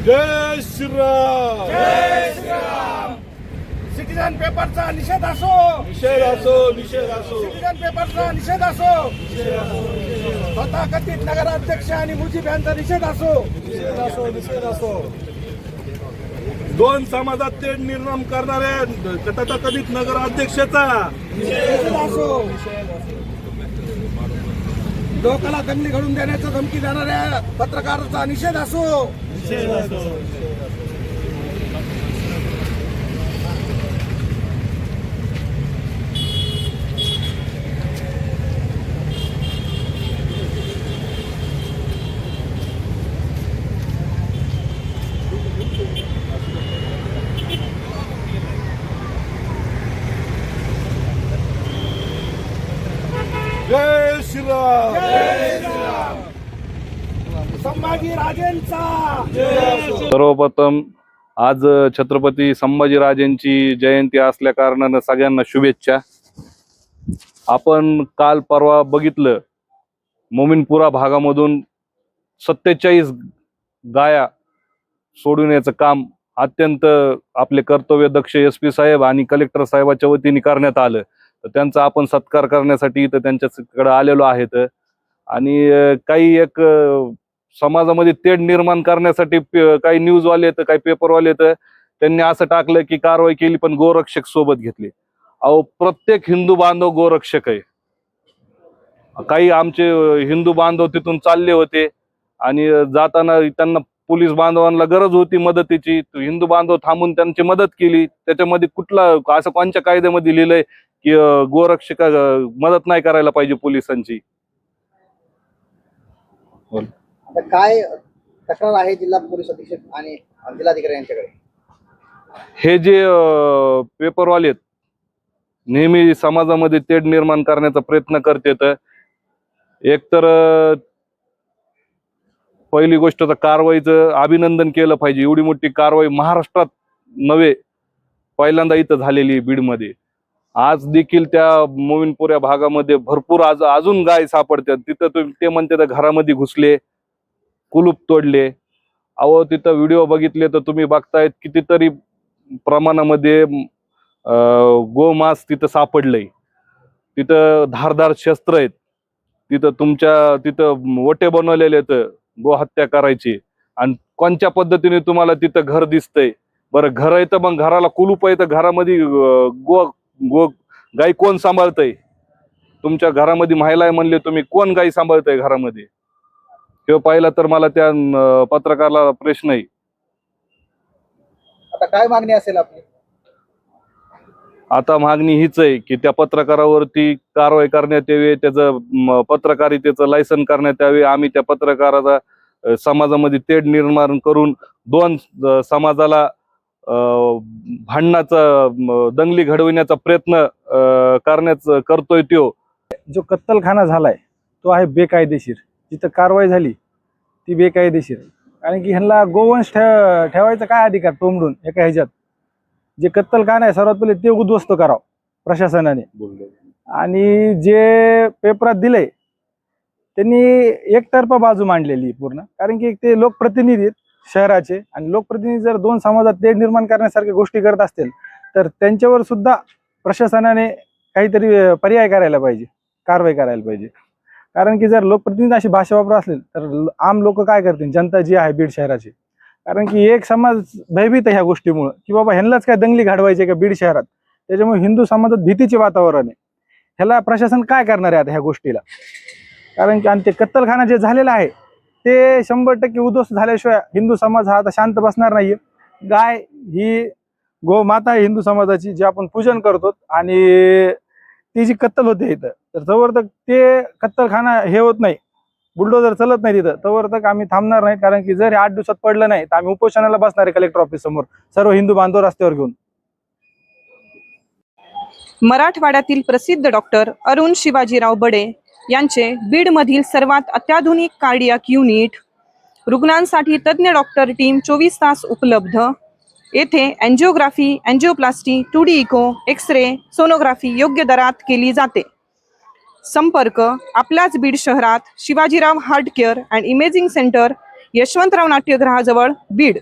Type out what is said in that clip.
जय श्रीराम. जय Shriram. Citizen पेपरचा निषेध असो. निषेध असो, निषेध असो. सिटीजन पेपरचा निषेध असो. तथाकथित नगराध्यक्ष आणि मुजीब यांचा निषेध असो. निषेध असो, निषेध असो. दोन समाजात तेढ निर्माण करणाऱ्या तथाकथित नगराध्यक्षाचा निषेध असो. लोकांना दंगली घडून देण्याचा धमकी देणाऱ्या पत्रकाराचा निषेध असो. निषेध असो. जय श्रीराम. जय श्रीराम. संभाजी राजेंचा. सर्वप्रथम आज छत्रपती संभाजीराजेंची जयंती असल्या कारणानं सगळ्यांना शुभेच्छा. आपण काल परवा बघितलं, मोमीनपुरा भागामधून 47 गाया सोडविण्याचं काम अत्यंत आपले कर्तव्यदक्ष SP साहेब आणि कलेक्टर साहेबाच्या वतीने करण्यात आलं. तर त्यांचा आपण सत्कार करण्यासाठी इथं त्यांच्याकडे आलेलो आहेत. आणि काही एक समाजामध्ये तेढ निर्माण करण्यासाठी काही न्यूजवाले आहेत, काही पेपरवाले आहेत, त्यांनी असं टाकलं की कारवाई केली पण गोरक्षक सोबत घेतले. अहो, प्रत्येक हिंदू बांधव गोरक्षक आहे. काही आमचे हिंदू बांधव तिथून चालले होते आणि जाताना त्यांना पोलीस बांधवांना गरज होती मदतीची. हिंदू बांधव थांबून त्यांची मदत केली. त्याच्यामध्ये कुठला असं कोणत्या कायद्यामध्ये लिहिलंय की गोरक्षक मदत नाही करायला पाहिजे पोलिसांची? आता काय तक्रार आहे जिल्हा पोलीस अधीक्षक आणि जिल्हाधिकारी यांच्याकडे? हे जे पेपरवाले आहेत, नेहमी समाजामध्ये तेढ निर्माण करण्याचा प्रयत्न करतात. एकतर पहिली गोष्ट तर कारवाईचं अभिनंदन केलं पाहिजे. एवढी मोठी कारवाई महाराष्ट्रात नव्हे, पहिल्यांदा इथं झालेली बीडमध्ये. आज देखील त्या मोमीनपुरा भागामध्ये भरपूर अजून गाय सापडतात. तिथं ते म्हणते तर घरामध्ये घुसले, कुलूप तोडले. अहो, तिथं व्हिडिओ बघितले तर तुम्ही बघतायत कितीतरी प्रमाणामध्ये गोमांस तिथं सापडलंय. तिथं धारदार शस्त्र आहेत. तिथं ओटे बनवलेले आहेत गोहत्या करायची. आणि कोणत्या पद्धतीने तुम्हाला तिथं घर दिसतंय? बरं, घर आहे तर मग घराला कुलूप आहे तर घरामध्ये गाय कोण सांभाळतंय? तुमच्या घरामध्ये महिला आहे म्हणले तुम्ही, कोण गाय सांभाळतंय घरामध्ये? किंवा पाहिला तर मला त्या पत्रकाराला प्रश्न आहे. आता काय मागणी असेल आपली? आता मागणी हीच आहे की त्या पत्रकारावरती कारवाई करण्यात यावी, त्याचं पत्रकारितेचं लायसन करण्यात यावे. आम्ही त्या पत्रकाराचा समाजामध्ये तेढ निर्माण करून दोन समाजाला भांडणाचा दंगली घडविण्याचा प्रयत्न करतोय. जो कत्तलखाना झालाय तो आहे बेकायदेशीर. जिथं कारवाई झाली ती बेकायदेशीर. कारण की ह्यांना गोवंश ठेवायचा काय अधिकार टोमडून एका ह्याच्यात? जे कत्तलखाना आहे सर्वात पहिले ते उद्ध्वस्त करावं प्रशासनाने. आणि जे पेपरात दिलंय त्यांनी एकतर्फा बाजू मांडलेली पूर्ण. कारण की ते लोकप्रतिनिधी आहेत शहराचे, आणि लोकप्रतिनिधी जर दोन समाजात तेढ निर्माण करण्यासारख्या गोष्टी करत असतील तर त्यांच्यावर सुद्धा प्रशासनाने काहीतरी पर्याय करायला पाहिजे, कारवाई करायला पाहिजे. कारण की जर लोकप्रतिनिधी अशी भाषा वापरत असतील तर आम लोक काय करतील, जनता जी आहे बीड शहराची? कारण की एक समाज भयभीत आहे ह्या गोष्टीमुळे की बाबा ह्यांनाच काय दंगली घडवायचे का बीड शहरात. त्याच्यामुळे हिंदू समाजात भीतीचे वातावरण आहे. ह्याला प्रशासन काय करणार आहे आता ह्या गोष्टीला? कारण की आणि ते कत्तलखाना जे झालेलं आहे ते 100% उद्ध्वस्त झाल्याशिवाय हिंदू समाज हा आता शांत बसणार नाहीये. गाय ही गोमाता आहे हिंदू समाजाची, जे आपण पूजन करतो. आणि ती जी कत्तल होते इथं, तर जवळ तक ते कत्तलखाना हे होत नाही, बुलडोजर चलत नाही तिथं, तवर तक आम्ही थांबणार नाही. कारण की जर 8 दिवसात पडलं नाही तर आम्ही उपोषणाला बसणार आहे कलेक्टर ऑफिस समोर, सर्व हिंदू बांधव रस्त्यावर घेऊन. मराठवाड्यातील प्रसिद्ध डॉक्टर अरुण शिवाजीराव बडे यांचे बीडमधील सर्वात अत्याधुनिक कार्डियाक युनिट, रुग्णांसाठी तज्ज्ञ डॉक्टर टीम 24 तास उपलब्ध. येथे angiography, angioplasty, 2D echo, x-ray, sonography योग्य दरात केली जाते. संपर्क आपल्याच बीड शहरात Shivajirao heart care and imaging centre, Yashwantrao नाट्यगृहाजवळ, बीड.